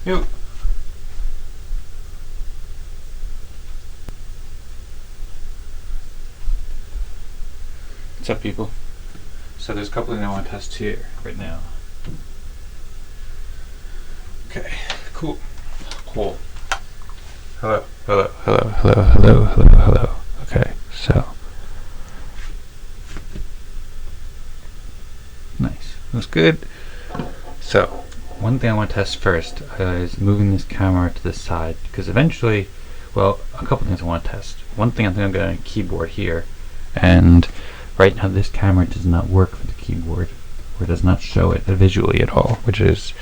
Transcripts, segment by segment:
Yo. What's up, people? So there's a couple things I want to test here right now. Okay, cool. Hello. Hello. Okay, so. Nice. Looks good. So, one thing I want to test first is moving this camera to the side, because eventually, well, a couple things I want to test. One thing I think I'm going to keyboard here, and right now this camera does not work for the keyboard, or does not show it visually at all, which is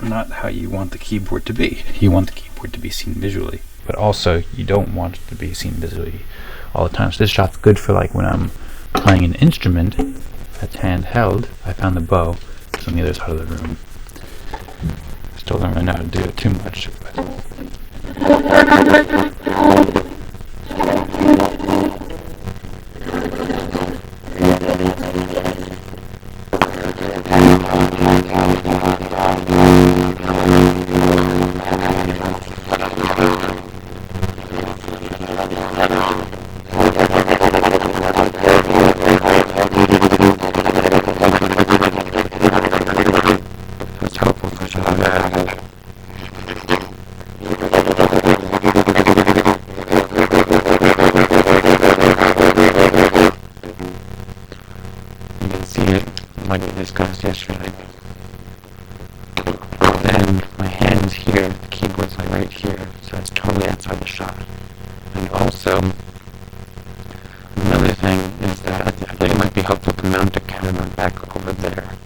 not how you want the keyboard to be. You want the keyboard to be seen visually, but also you don't want it to be seen visually all the time. So this shot's good for like when I'm playing an instrument that's handheld. I found the bow. It's on the other side of the room. Still don't really know how to do it too much, but it's helpful for some that. You can see it like we discussed yesterday. Then my hand's here, the keyboard's like right here, so it's totally outside the shot. And also, another thing is that I think it might be helpful to mount the camera back over there,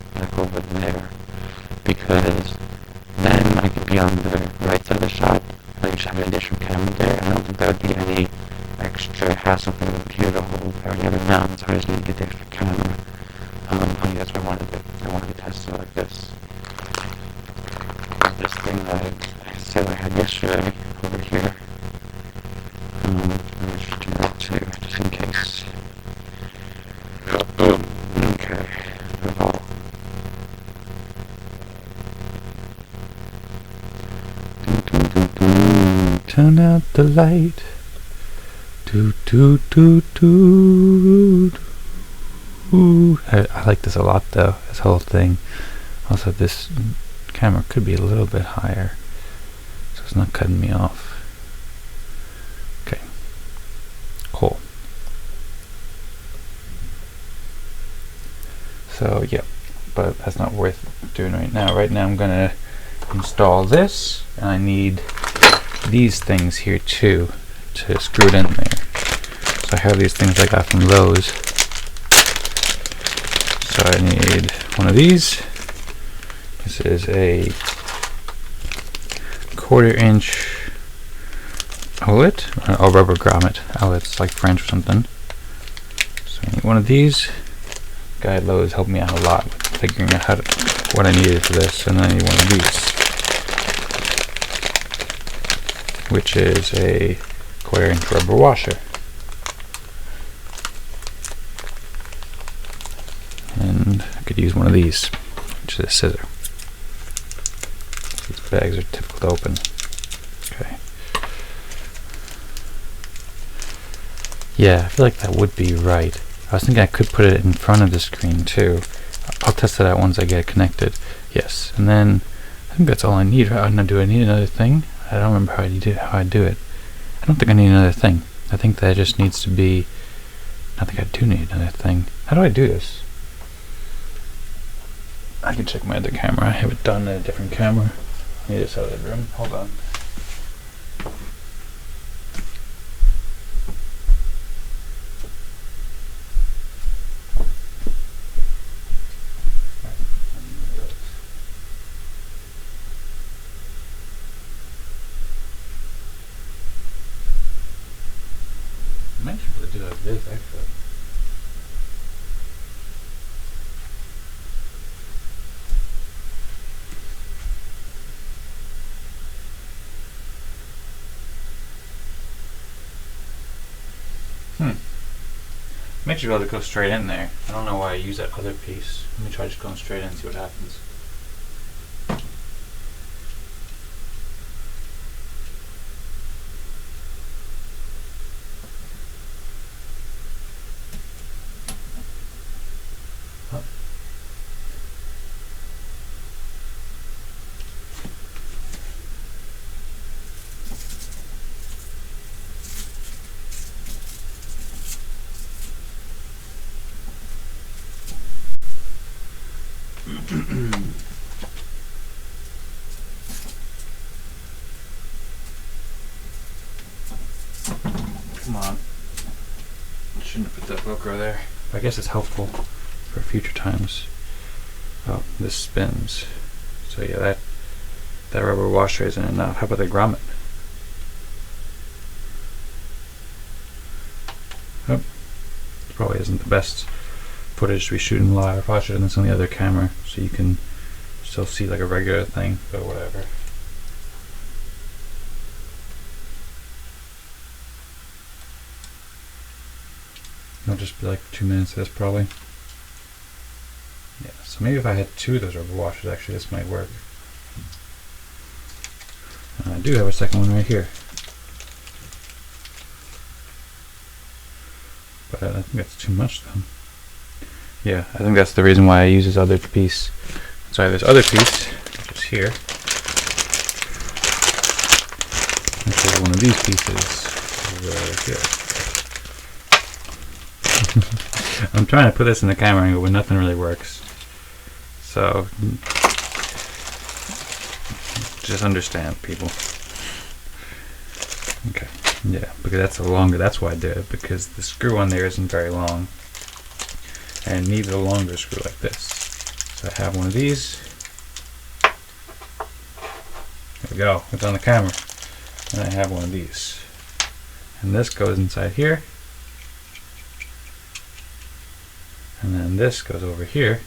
because then I could be on the right side of the shot. I just have an additional camera there. I don't think that would be any extra hassle for the computer to hold or the other mount, so I just need to get the extra camera. I think that's what I wanted to do. I wanted to test it like this. This thing that I said I had yesterday over here. Let's just do that too, just in case. Okay. Turn out the light. I like this a lot though, this whole thing. Also, this camera could be a little bit higher, so it's not cutting me off. Okay, cool. So, yeah, but that's not worth doing right now. Right now I'm gonna install this, and I need these things here too to screw it in there. So I have these things I got from Lowe's. So I need one of these. This is a 1/4" outlet, or rubber grommet outlet's like French or something. So I need one of these. Guy at Lowe's helped me out a lot with figuring out what I needed for this, and then I need one of these, which is a 1/4" rubber washer. And I could use one of these, which is a scissor. These bags are typical to open. Okay. Yeah, I feel like that would be right. I was thinking I could put it in front of the screen too. I'll test it out once I get it connected. Yes, and then I think that's all I need. Do I need another thing? I don't remember how I do it. I don't think I need another thing. I think that just needs to be. I think I do need another thing. How do I do this? I can check my other camera. I have it done in a different camera. I need this out of the room. Hold on. I might be able to do it like this actually. Makes you be able to go straight in there. I don't know why I use that other piece. Let me try just going straight in and see what happens. Come on. Shouldn't have put that Velcro there. I guess it's helpful for future times. Oh, this spins. So yeah, that rubber washer isn't enough. How about the grommet? Oh, probably isn't the best footage to be shooting live. I probably should have done this on the other camera so you can still see like a regular thing, but whatever. It'll just be like 2 minutes of this probably. Yeah, so maybe if I had 2 of those rubber washers, actually this might work. And I do have a second one right here. But I think that's too much though. Yeah, I think that's the reason why I use this other piece. So I have this other piece, which is here. Which is one of these pieces over here. I'm trying to put this in the camera angle, but nothing really works. So just understand, people. Okay, yeah, because that's a longer. That's why I did it, because the screw on there isn't very long, and it needs a longer screw like this. So I have one of these. There we go. It's on the camera. And I have one of these, and this goes inside here. And then this goes over here,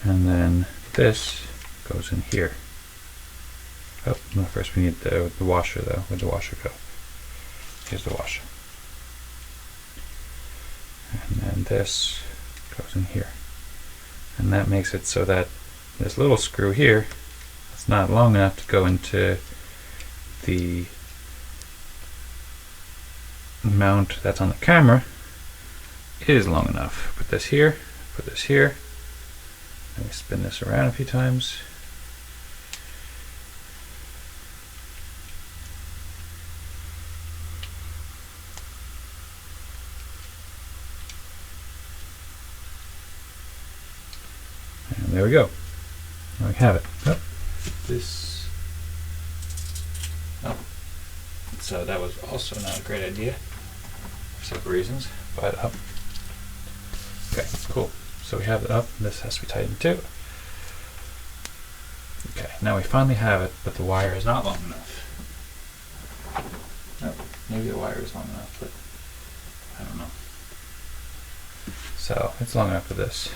and then this goes in here. Oh, no, first we need the washer though. Where'd the washer go? Here's the washer. And then this goes in here. And that makes it so that this little screw here, it's not long enough to go into the mount that's on the camera. It is long enough. Put this here, put this here. Let me spin this around a few times. And there we go. There we have it. Oh, this. Oh. So that was also not a great idea for several reasons, but up. Okay, cool. So we have it up. This has to be tightened too. Okay, now we finally have it, but the wire is not long enough. Oh, maybe the wire is long enough, but I don't know. So it's long enough for this.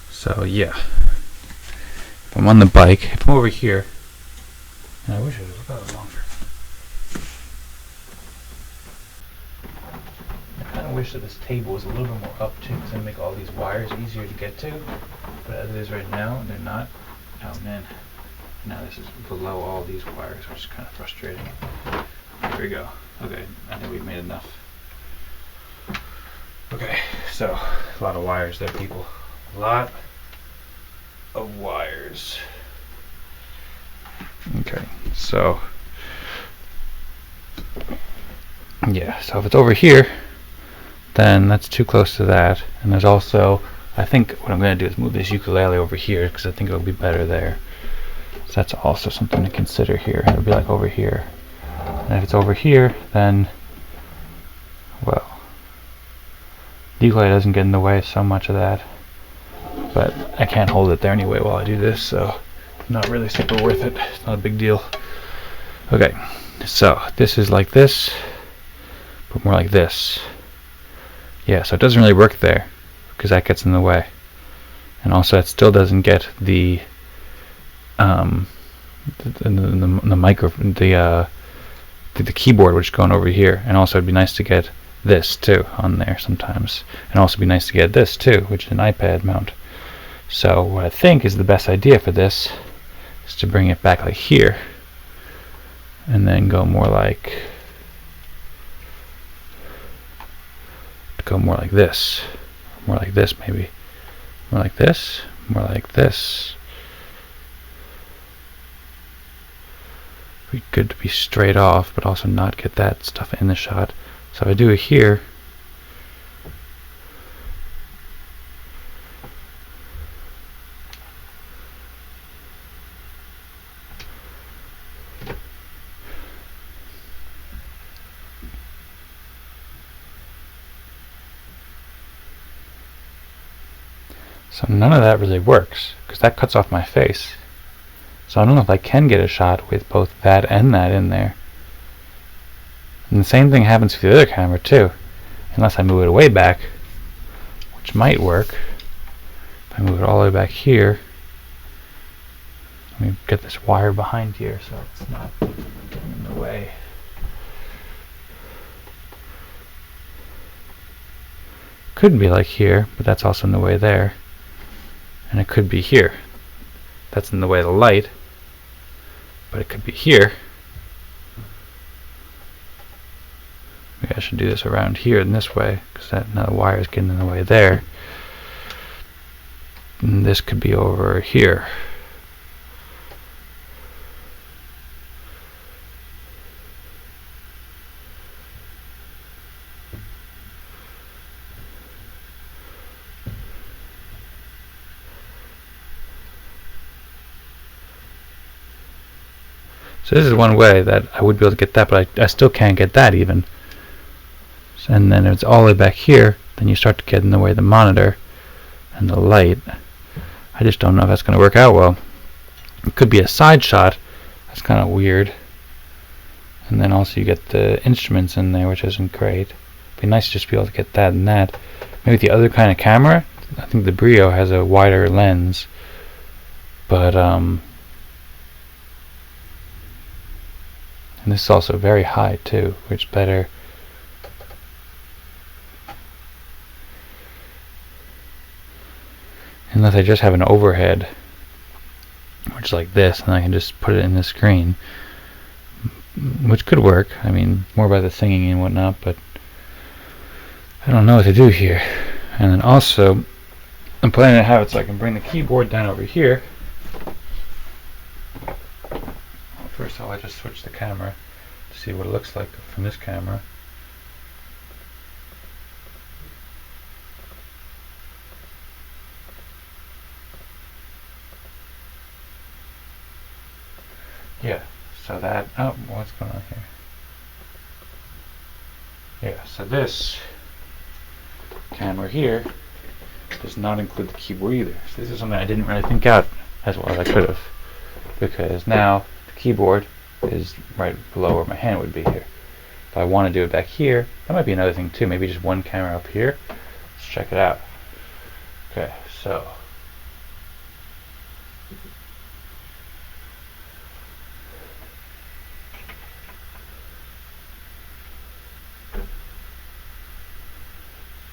So yeah, if I'm on the bike, if I'm over here, and I wish it was about longer. I wish that this table was a little bit more up too, because I make all these wires easier to get to. But as it is right now, they're not. Oh man, now this is below all these wires, which is kind of frustrating. Here we go. Okay, I think we've made enough. Okay, so a lot of wires there, people. A lot of wires. Okay, so yeah, so if it's over here, then that's too close to that. And there's also, I think what I'm going to do is move this ukulele over here, because I think it'll be better there. So that's also something to consider here. It'll be like over here. And if it's over here, then, well, the ukulele doesn't get in the way so much of that. But I can't hold it there anyway while I do this, so not really super worth it. It's not a big deal. Okay, so this is like this, but more like this. Yeah, so it doesn't really work there because that gets in the way, and also it still doesn't get the micro, the keyboard, which is going over here. And also it'd be nice to get this too on there sometimes, and also be nice to get this too, which is an iPad mount. So what I think is the best idea for this is to bring it back like here, and then go more like this, more like this maybe, more like this, more like this. Be good to be straight off, but also not get that stuff in the shot. So if I do it here, So none of that really works, because that cuts off my face. So I don't know if I can get a shot with both that and that in there. And the same thing happens for the other camera too, unless I move it way back, which might work. If I move it all the way back here, let me get this wire behind here so it's not getting in the way. Could be like here, but that's also in the way there. And it could be here. That's in the way of the light, but it could be here. Maybe I should do this around here in this way, because that now the wire is getting in the way there. And this could be over here. So this is one way that I would be able to get that, but I still can't get that even. And then it's all the way back here, then you start to get in the way of the monitor and the light. I just don't know if that's going to work out well. It could be a side shot. That's kind of weird. And then also you get the instruments in there, which isn't great. It'd be nice to just be able to get that and that. Maybe the other kind of camera. I think the Brio has a wider lens, but and this is also very high too, which is better. Unless I just have an overhead, which is like this, and I can just put it in the screen, which could work. I mean, more by the singing and whatnot, but I don't know what to do here. And then also, I'm planning to have it so I can bring the keyboard down over here. First of all, I just switch the camera to see what it looks like from this camera. Yeah, so that, oh, what's going on here? Yeah, so this camera here does not include the keyboard either. So this is something I didn't really think out as well as I could have, because now the keyboard is right below where my hand would be here. If I want to do it back here, that might be another thing too, maybe just one camera up here. Let's check it out. Okay, so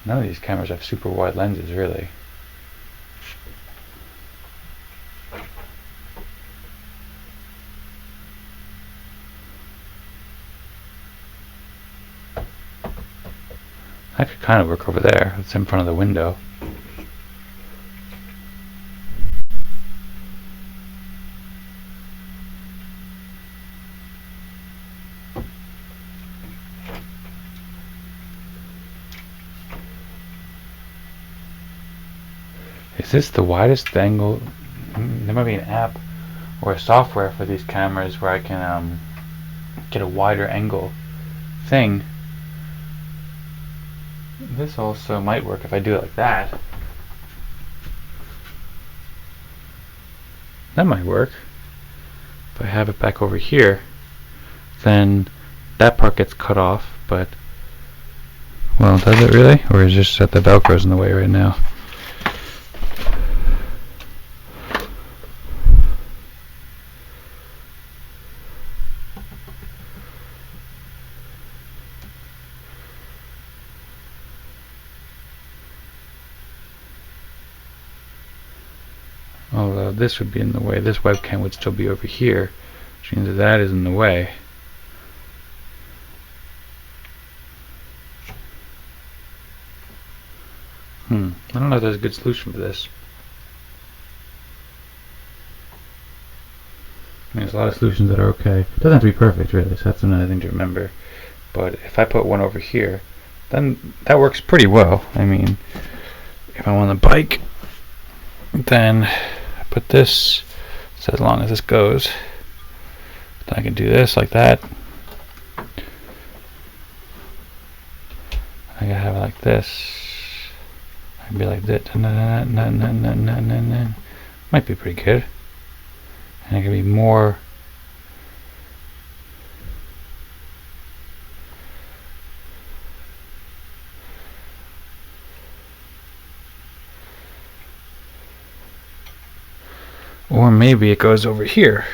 none of these cameras have super wide lenses, really. That could kind of work over there. It's in front of the window. Is this the widest angle? There might be an app or a software for these cameras where I can get a wider angle thing. This also might work if I do it like that. That might work. If I have it back over here, then that part gets cut off, but, well, does it really? Or is it just that the Velcro's in the way right now? Although this would be in the way, this webcam would still be over here, which means that is in the way. I don't know if there's a good solution for this. I mean, there's a lot of solutions that are okay. It doesn't have to be perfect, really, so that's another thing to remember. But if I put one over here, then that works pretty well. I mean, if I'm on the bike, then I put this, so as long as this goes, then I can do this like that. I can have it like this. I can be like that. Might be pretty good. And it can be more. Or maybe it goes over here.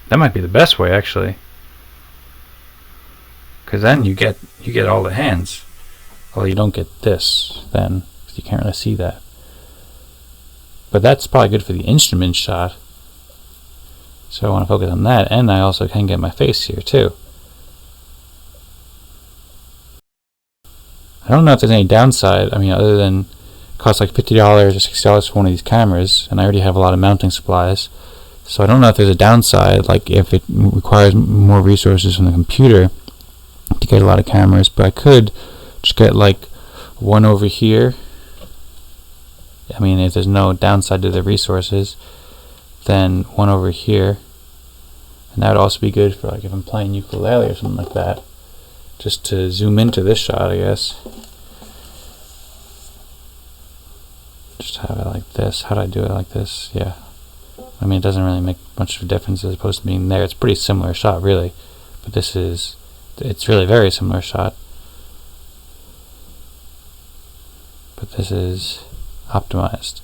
That might be the best way, actually, because then you get all the hands. Well, you don't get this then, because you can't really see that. But that's probably good for the instrument shot. So I want to focus on that, and I also can get my face here too. I don't know if there's any downside. I mean, other than it costs like $50 or $60 for one of these cameras, and I already have a lot of mounting supplies. So I don't know if there's a downside, like if it requires more resources from the computer to get a lot of cameras, but I could just get like one over here. I mean, if there's no downside to the resources, then one over here. And that would also be good for like if I'm playing ukulele or something like that. Just to zoom into this shot, I guess. Just have it like this. How do I do it like this? Yeah. I mean, it doesn't really make much of a difference as opposed to being there. It's a pretty similar shot, really. But it's really very similar shot. But this is optimized.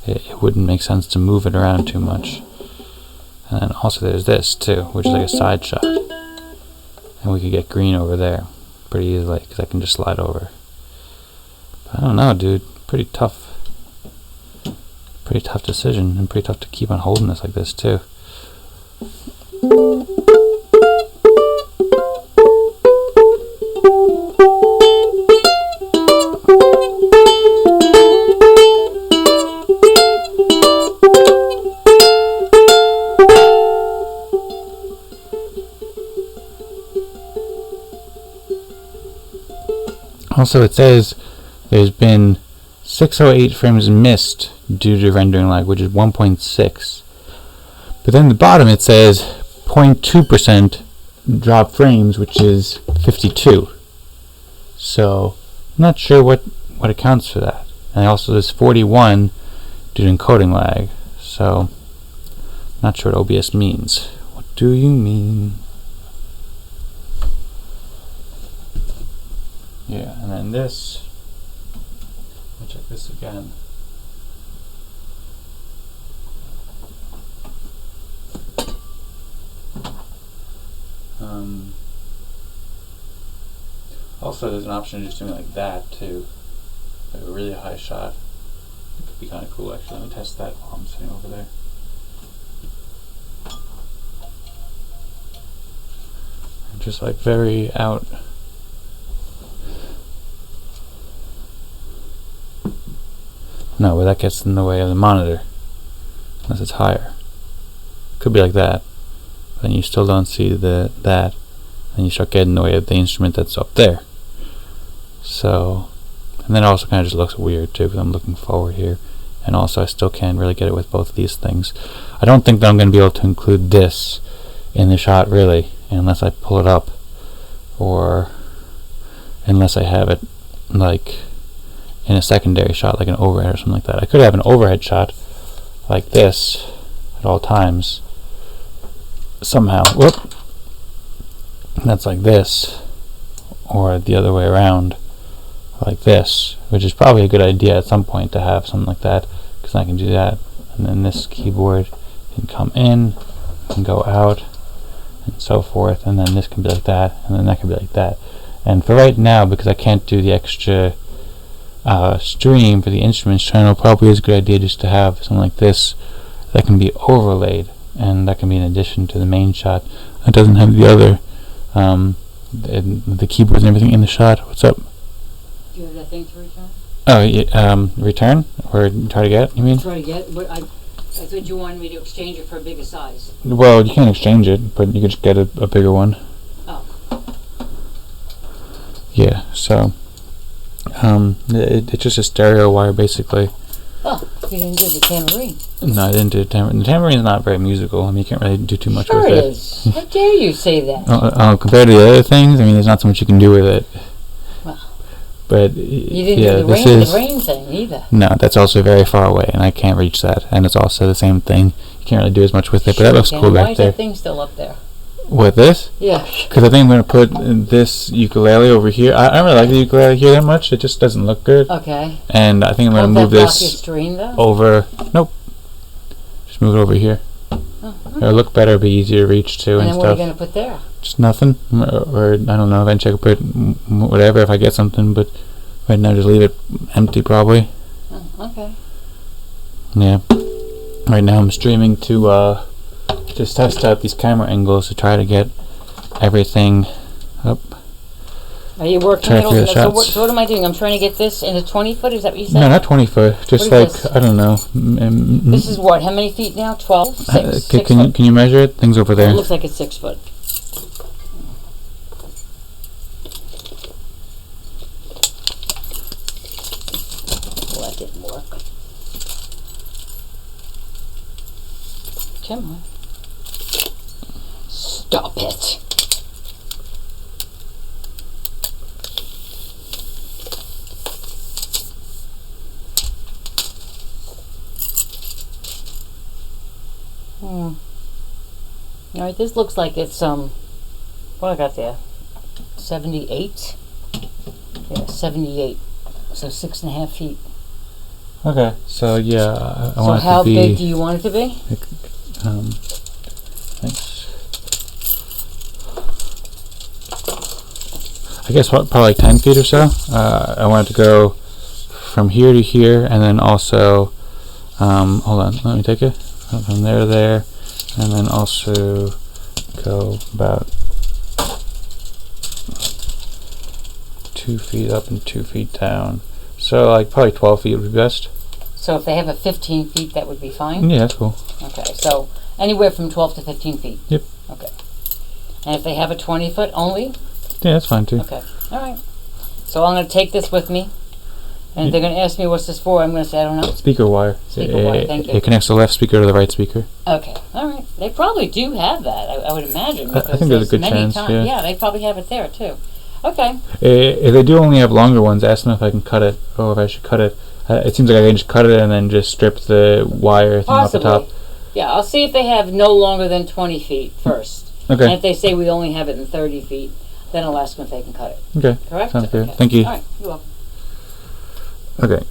It wouldn't make sense to move it around too much. And then also there's this, too, which is like a side shot. And we could get green over there pretty easily, because I can just slide over. But I don't know, dude. Pretty tough decision, and pretty tough to keep on holding this like this too. Also, it says there's been 608 frames missed due to rendering lag, which is 1.6. But then at the bottom it says 0.2% drop frames, which is 52. So I'm not sure what accounts for that. And also there's 41 due to encoding lag. So I'm not sure what OBS means. What do you mean? Yeah, and then this. Let me check this again. Also, there's an option of just doing it like that too, like a really high shot. It could be kind of cool, actually. Let me test that while I'm sitting over there. Just like very out. No, but that gets in the way of the monitor, unless it's higher. Could be like that, but then you still don't see that, and you start getting in the way of the instrument that's up there. So, and then it also kind of just looks weird too, because I'm looking forward here, and also I still can't really get it with both of these things. I don't think that I'm going to be able to include this in the shot really, unless I pull it up, or unless I have it like in a secondary shot, like an overhead or something like that. I could have an overhead shot like this at all times somehow. Whoop. That's like this, or the other way around, like this, which is probably a good idea at some point to have something like that, because I can do that. And then this keyboard can come in and go out and so forth, and then this can be like that, and then that can be like that. And for right now, because I can't do the extra stream for the instruments channel, probably is a good idea just to have something like this that can be overlaid, and that can be in addition to the main shot. It doesn't have the other the keyboards and everything in the shot. What's up? Do you have that thing to return? Oh, yeah, return or try to get? You mean? Try to get. But I thought you wanted me to exchange it for a bigger size. Well, you can't exchange it, but you could just get a bigger one. Oh. Yeah. So. It's just a stereo wire basically. Oh. You didn't do the tambourine. No, I didn't do tambourine. The tambourine's not very musical. I mean, you can't really do too much Sure with it it. is. How dare you say that? Compared to the other things, I mean, there's not so much you can do with it. Well, but you didn't yeah, do the rain thing either. No, that's also very far away, and I can't reach that. And it's also the same thing. You can't really do as much with it, but that looks cool Why back is there. that thing still up there? What, this? Yeah. Because I think I'm going to put this ukulele over here. I don't really like the ukulele here that much. It just doesn't look good. Okay. And I think I'm going to move this stream, though? over. Nope. Just move it over here. Oh, okay. It'll look better, be easier to reach to, and then stuff. what are you going to put there? Just nothing. Or I don't know. Eventually I could put whatever if I get something, but right now just leave it empty probably. Oh, okay. Yeah. Right now I'm streaming to just test out these camera angles to try to get everything up. Are you working Try it to figure the so shots. what am I doing? I'm trying to get this in a 20 foot? Is that what you said? No, not 20 foot. Just What like, is this? I don't know. This is what? How many feet now? 12? 6? Can you measure it? Things over there. It looks like it's 6 foot. Well, that didn't work. Come on. Stop it. All right, this looks like it's what I got there, 78. Yeah, 78. So 6.5 feet. Okay, so yeah, I So want it how to be. big do you want it to be? Thanks. I guess probably like 10 feet or so. I want it to go from here to here, and then also, hold on, let me take it from there to there, and then also go about 2 feet up and 2 feet down. So like probably 12 feet would be best. So if they have a 15 feet, that would be fine? Yeah, that's cool. Okay, so anywhere from 12 to 15 feet? Yep. Okay. And if they have a 20 foot only? Yeah, that's fine too. Okay, all right. So I'm going to take this with me, and if they're going to ask me what's this for, I'm going to say I don't know. Speaker wire. Speaker wire, thank you. It connects the left speaker to the right speaker. Okay, all right. They probably do have that, I would imagine. I think there's a good chance, yeah. Yeah, they probably have it there too. Okay. If they do only have longer ones, ask them if I can cut it, or if I should cut it. It seems like I can just cut it and then just strip the wire thing off the top. Yeah, I'll see if they have no longer than 20 feet first. Okay. And if they say we only have it in 30 feet, then I'll ask them if they can cut it. Okay. Correct? Sounds good. Okay. Thank you. All right, you're welcome. Okay.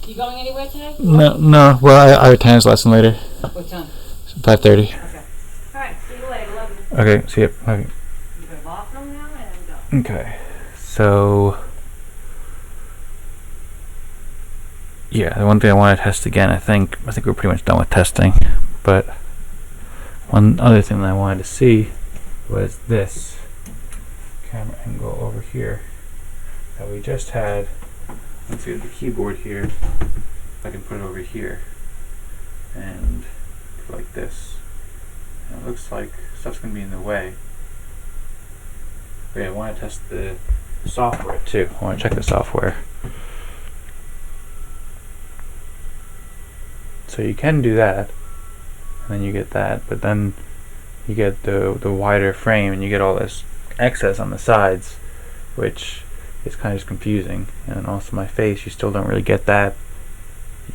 You going anywhere today? No. Well, I have a tennis lesson later. What time? 5:30. Okay. All right, see you later. Love you. Okay. See you. Okay. You go to the bathroom now and go. Okay. So. Yeah, the one thing I want to test again, I think we're pretty much done with testing, but one other thing that I wanted to see was this camera angle over here that we just had. Let's see the keyboard here. If I can put it over here and like this. And it looks like stuff's gonna be in the way. But yeah, I want to test the software too. I want to check the software. So you can do that, and then you get that, but then you get the wider frame, and you get all this excess on the sides, which is kind of just confusing. And also my face, you still don't really get that.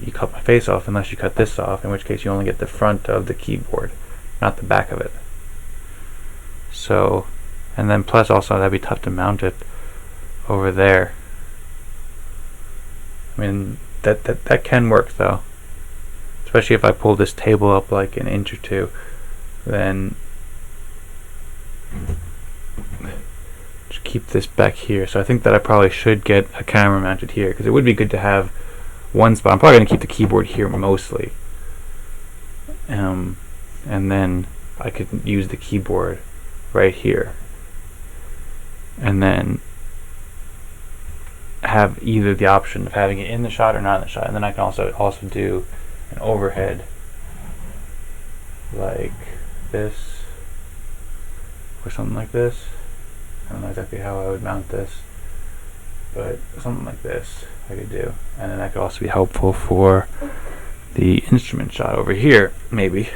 You cut my face off unless you cut this off, in which case you only get the front of the keyboard, not the back of it. So, and then plus also that'd be tough to mount it over there. I mean, that can work though. Especially if I pull this table up like an inch or two, then just keep this back here. So I think that I probably should get a camera mounted here, because it would be good to have one spot. I'm probably going to keep the keyboard here mostly, and then I could use the keyboard right here, and then have either the option of having it in the shot or not in the shot, and then I can also do an overhead like this or something like this. I don't know exactly how I would mount this, but something like this I could do, and then that could also be helpful for the instrument shot over here, maybe.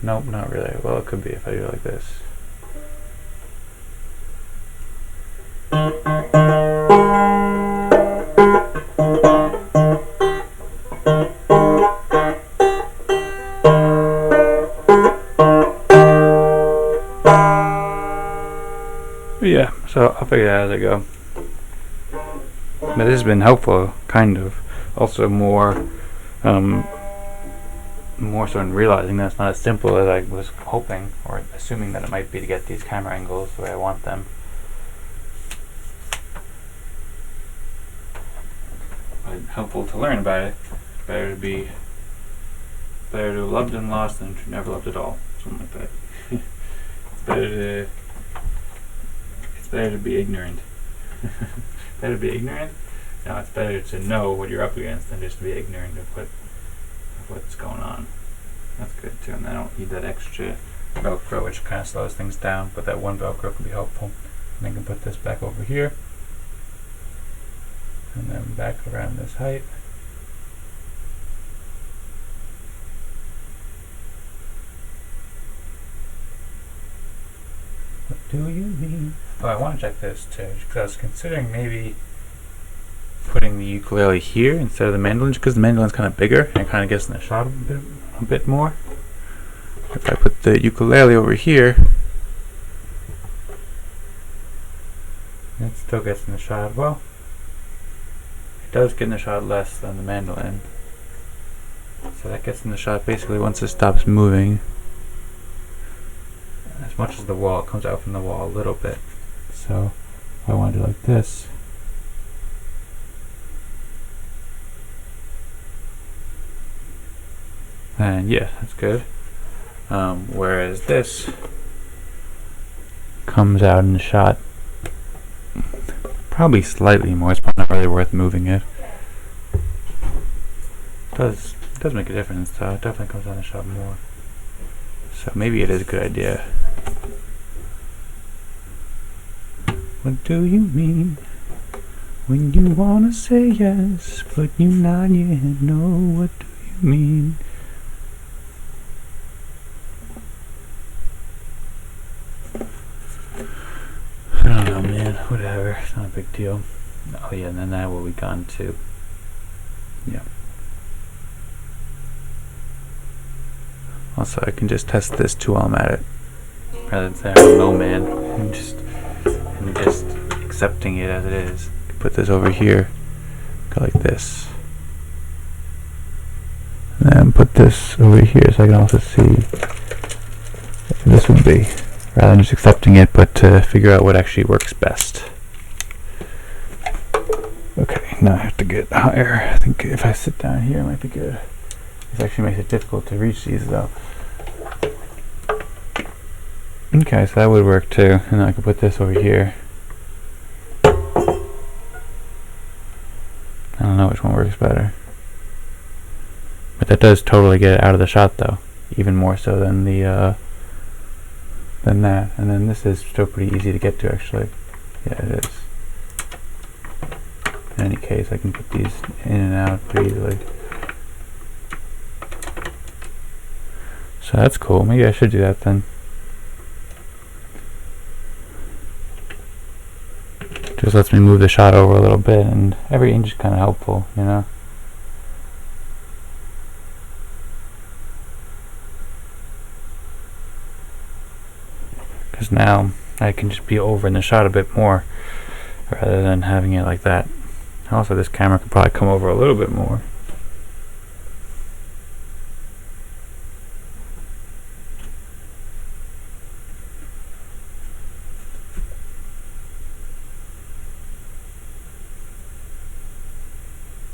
Nope, not really. Well, it could be if I do it like this. Yeah, so I'll figure it out as I go. But this has been helpful, kind of. Also more so in realizing that it's not as simple as I was hoping or assuming that it might be to get these camera angles the way I want them. But helpful to learn about it. Better to have loved and lost than to never loved at all. Something like that. It's better to be ignorant. Better to be ignorant? No, it's better to know what you're up against than just to be ignorant of what's going on. That's good too, and I don't need that extra Velcro, which kind of slows things down, but that one Velcro could be helpful. And I can put this back over here, and then back around this height. What do you mean? Oh, I want to check this too, because I was considering maybe putting the ukulele here instead of the mandolin, because the mandolin's kind of bigger and it kind of gets in the shot a bit more. If I put the ukulele over here, it still gets in the shot. Well, it does get in the shot less than the mandolin, so that gets in the shot basically once it stops moving. As much as the wall, it comes out from the wall a little bit. So if I want to do like this, and yeah, that's good. Whereas this comes out in the shot probably slightly more. It's probably not really worth moving it. Does make a difference though. It definitely comes out in the shot more. So maybe it is a good idea. What do you mean when you wanna say yes, but you nod your head no? What do you mean? I don't know, man. Whatever. It's not a big deal. Oh yeah, and then that will be gone too. Yeah. Also, I can just test this too while I'm at it, rather than saying no, man, and just accepting it as it is. Put this over here, go like this, and then put this over here so I can also see what this would be, rather than just accepting it, but to figure out what actually works best. Okay, now I have to get higher. I think if I sit down here, it might be good. This actually makes it difficult to reach these though. Okay, so that would work too, and then I could put this over here. I don't know which one works better, but that does totally get it out of the shot though, even more so than the than that. And then this is still pretty easy to get to actually. Yeah, it is. In any case, I can put these in and out pretty easily. So that's cool. Maybe I should do that then. Just lets me move the shot over a little bit, and every inch is kind of helpful, you know. Because now I can just be over in the shot a bit more, rather than having it like that. Also, this camera could probably come over a little bit more.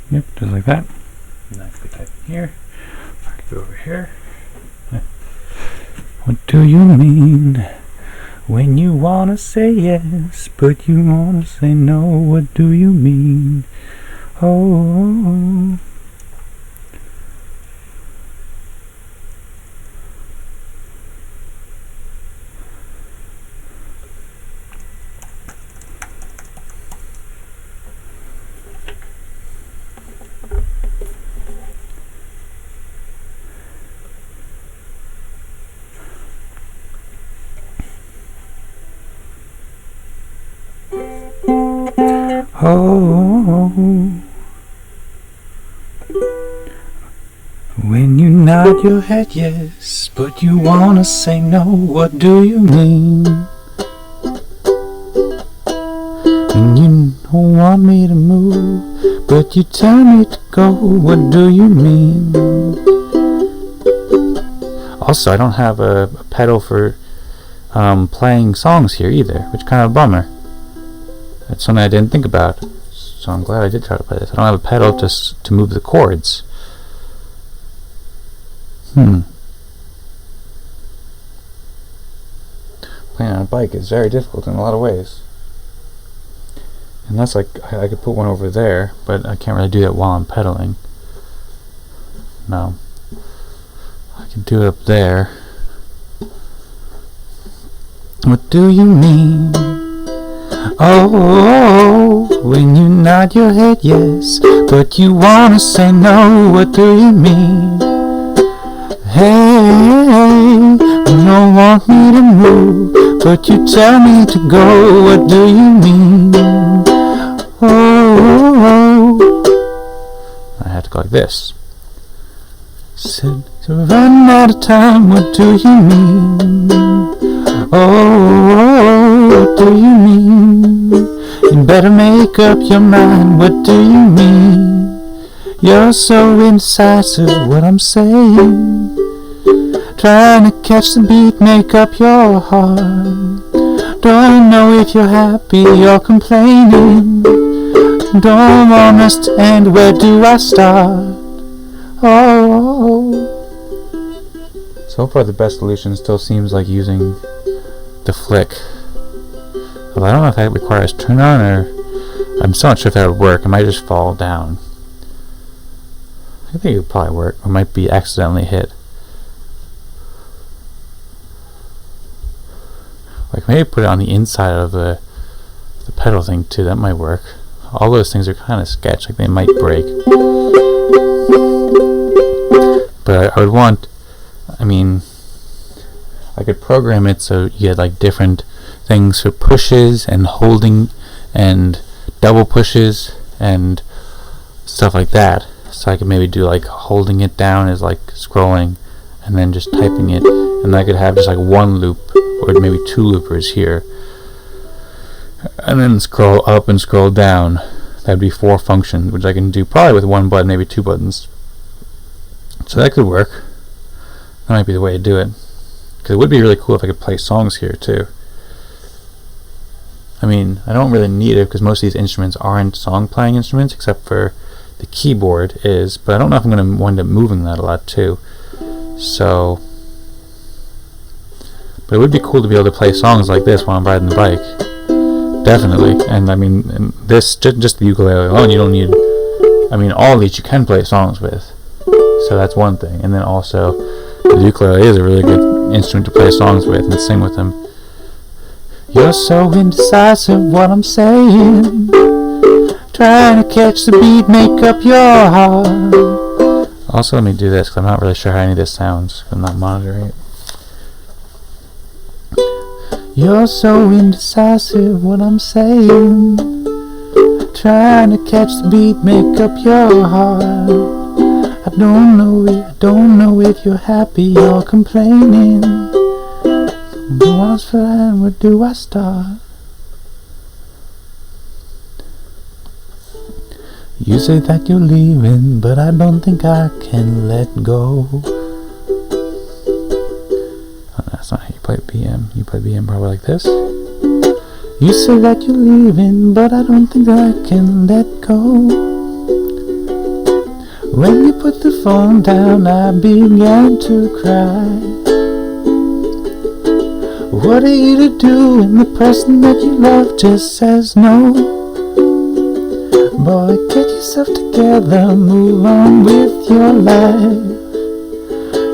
Yep, just like that. And I could type in here. I could go over here. What do you mean when you wanna say yes, but you wanna say no? What do you mean? Oh. Oh, when you nod your head yes, but you wanna say no, what do you mean? And you don't want me to move, but you tell me to go, what do you mean? Also, I don't have a pedal for playing songs here either, which kind of a bummer. That's something I didn't think about, so I'm glad I did try to play this. I don't have a pedal to move the chords. Playing on a bike is very difficult in a lot of ways. Unless I could put one over there, but I can't really do that while I'm pedaling. No. I can do it up there. What do you mean? Oh, when you nod your head yes, but you wanna say no, what do you mean? Hey, you don't want me to move, but you tell me to go, what do you mean? Oh, I have to go like this. Said to run out of time, what do you mean? Oh, what do you mean? You better make up your mind, what do you mean? You're so indecisive, what I'm saying. Trying to catch the beat, make up your heart. Don't know if you're happy or complaining. Don't want us to end, where do I start? Oh. So far the best solution still seems like using the flick. Well, I don't know if that requires turn on, or I'm still not sure if that would work. It might just fall down. I think it would probably work. It might be accidentally hit. Like maybe put it on the inside of the pedal thing too. That might work. All those things are kind of sketch. Like they might break. But I would want. I mean, I could program it so you get like different things for pushes and holding and double pushes and stuff like that. So I could maybe do like holding it down is like scrolling and then just typing it, and I could have just like one loop or maybe two loopers here, and then scroll up and scroll down. That'd be 4 functions, which I can do probably with one button, maybe 2 buttons. So that could work. That might be the way to do it, because it would be really cool if I could play songs here too. I mean, I don't really need it because most of these instruments aren't song playing instruments, except for the keyboard is, but I don't know if I'm going to wind up moving that a lot too. So, but it would be cool to be able to play songs like this while I'm riding the bike. Definitely. And I mean, and this, just the ukulele alone, you don't need, I mean, all these you can play songs with. So that's one thing. And then also, the ukulele is a really good instrument to play songs with and sing with them. You're so indecisive, what I'm saying. Trying to catch the beat, make up your heart. Also, let me do this because I'm not really sure how any of this sounds. I'm not monitoring it. You're so indecisive, what I'm saying. Trying to catch the beat, make up your heart. I don't know if you're happy or complaining. Do I start? Where do I start? You say that you're leaving, but I don't think I can let go. Oh, that's not how you play BM. You play BM probably like this. You say that you're leaving, but I don't think I can let go. When you put the phone down, I began to cry. What are you to do when the person that you love just says no? Boy, get yourself together, move on with your life.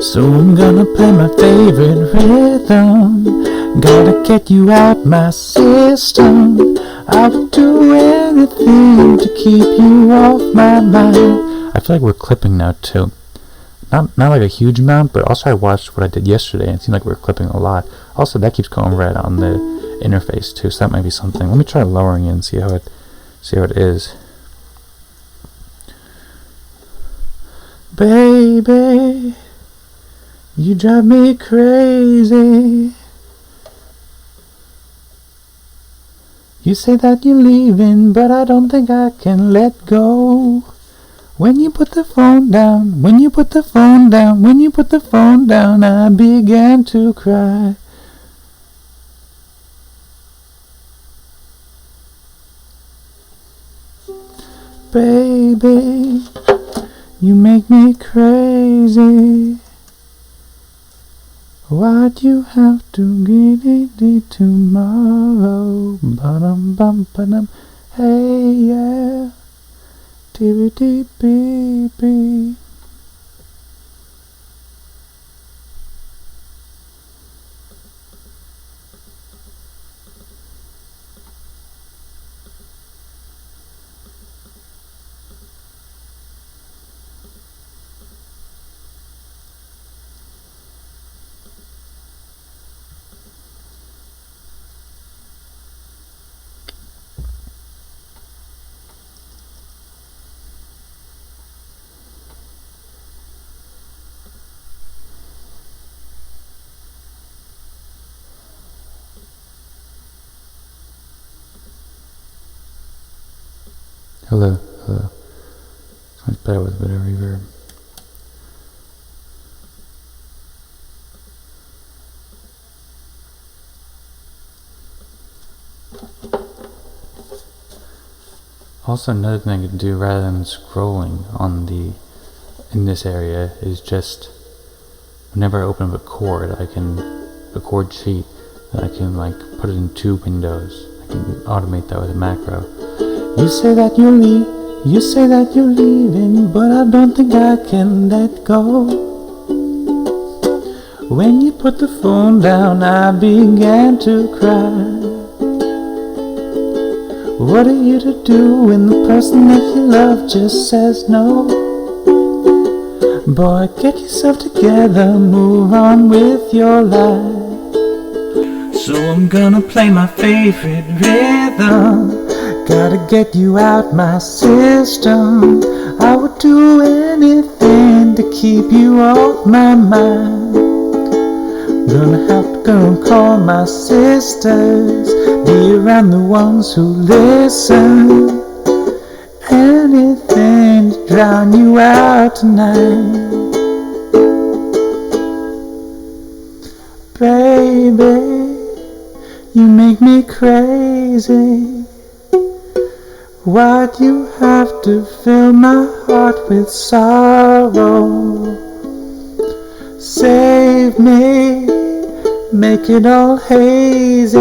So I'm gonna play my favorite rhythm. Gotta get you out my system. I would do anything to keep you off my mind. I feel like we're clipping now too. Not like a huge amount, but also I watched what I did yesterday and it seemed like we were clipping a lot. Also, that keeps going red on the interface too, so that might be something. Let me try lowering it and see how it See how it is. Baby, you drive me crazy. You say that you're leaving, but I don't think I can let go. When you put the phone down, when you put the phone down, when you put the phone down, I began to cry. Baby, you make me crazy. Why'd you have to get it tomorrow? Ba-dum bum ba-dum. Hey yeah. Tee-bee-dee-bee-bee. Hello, hello. Sounds better with a bit of reverb. Also, another thing I could do rather than scrolling in this area is just whenever I open up a chord, a chord sheet, I can like put it in 2 windows. I can automate that with a macro. You say that you're leaving, but I don't think I can let go. When you put the phone down, I began to cry. What are you to do when the person that you love just says no? Boy, get yourself together, move on with your life. So I'm gonna play my favorite rhythm. Gotta get you out my system. I would do anything to keep you off my mind. Gonna have to go and call my sisters, be around the ones who listen. Anything to drown you out tonight. Baby, you make me crazy. Why'd you have to fill my heart with sorrow? Save me, make it all hazy,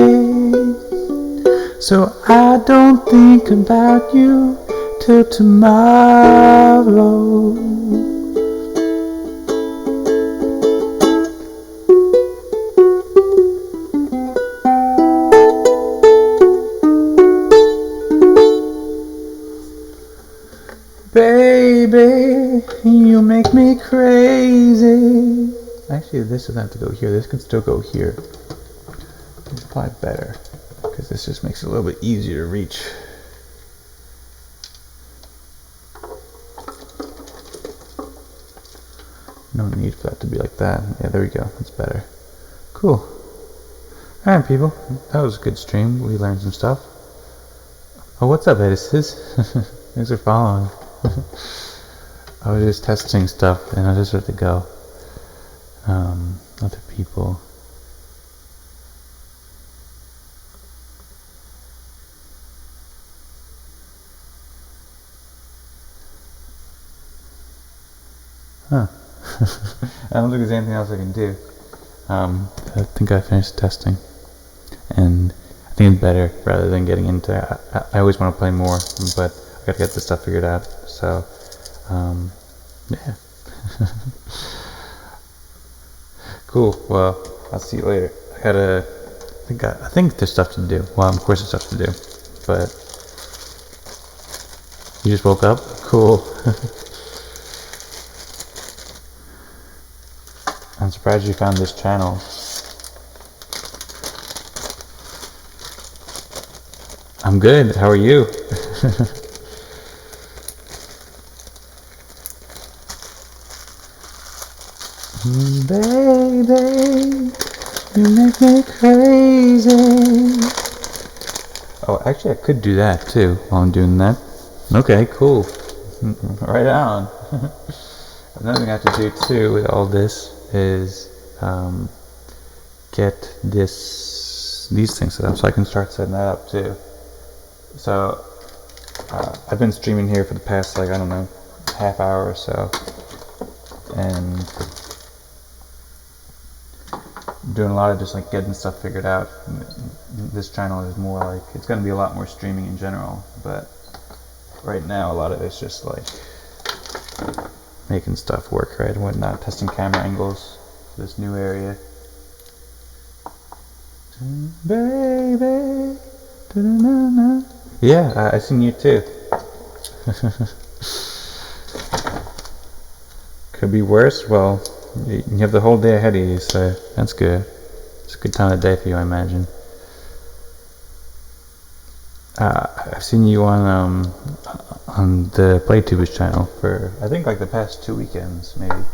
so I don't think about you till tomorrow. Baby, you make me crazy. Actually, this doesn't have to go here. This can still go here. It's probably better, because this just makes it a little bit easier to reach. No need for that to be like that. Yeah, there we go. That's better. Cool. Alright, people. That was a good stream. We learned some stuff. Oh, what's up, Edison? Thanks for following. I was just testing stuff, and I just have to go. Other people. Huh. I don't think there's anything else I can do. I think I finished testing, and I think it's better rather than getting into. I always want to play more, but I gotta get this stuff figured out. So, yeah. Cool. Well, I'll see you later. I think there's stuff to do. Well, of course there's stuff to do, but you just woke up. Cool. I'm surprised you found this channel. I'm good. How are you? Baby, you make me crazy. Oh, actually, I could do that too while I'm doing that. Okay, cool. Right on. Another thing I have to do too with all this is get these things set up so I can start setting that up too. So I've been streaming here for the past, like, I don't know, half hour or so, and doing a lot of just like getting stuff figured out. This channel is more like, it's going to be a lot more streaming in general, but right now a lot of it's just like making stuff work right and whatnot, testing camera angles for this new area. Baby, yeah, I seen you too. Could be worse. Well, you have the whole day ahead of you, so that's good. It's a good time of day for you, I imagine. I've seen you on the PlayTubers channel for, I think, like the past 2 weekends, maybe.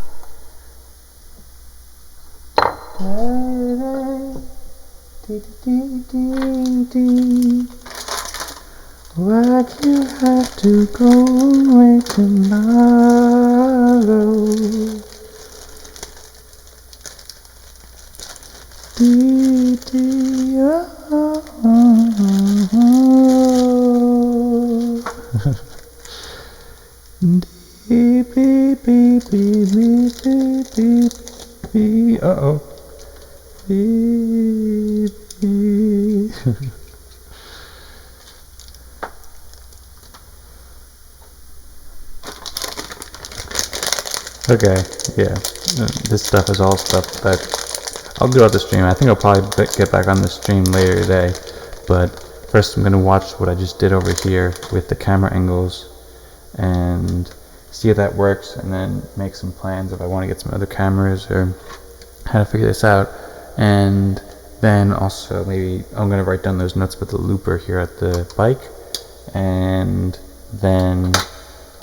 Why'd you have to go away tomorrow? Uh-oh. Okay, yeah. This stuff is all stuff that I'll do out the stream. I think I'll probably get back on the stream later today, but first I'm going to watch what I just did over here with the camera angles and see if that works, and then make some plans if I want to get some other cameras or how to figure this out. And then also maybe I'm going to write down those notes about the looper here at the bike, and then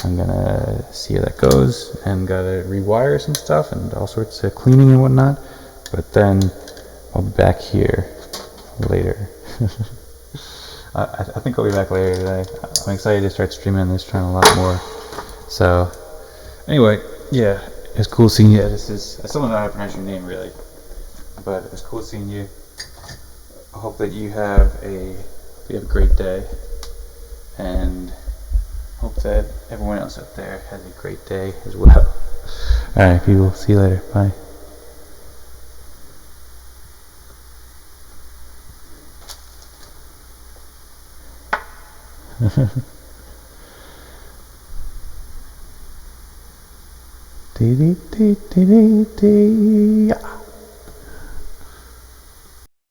I'm gonna see how that goes, and gotta rewire some stuff and all sorts of cleaning and whatnot. But then I'll be back here later. I think I'll be back later today. I'm excited to start streaming on this channel a lot more. So anyway, yeah, it's cool seeing you. I still don't know how to pronounce your name really, but it's cool seeing you. I hope that you have a great day, and hope that everyone else out there has a great day as well. Alright, people, see you later. Bye. Dee dee dee dee dee dee.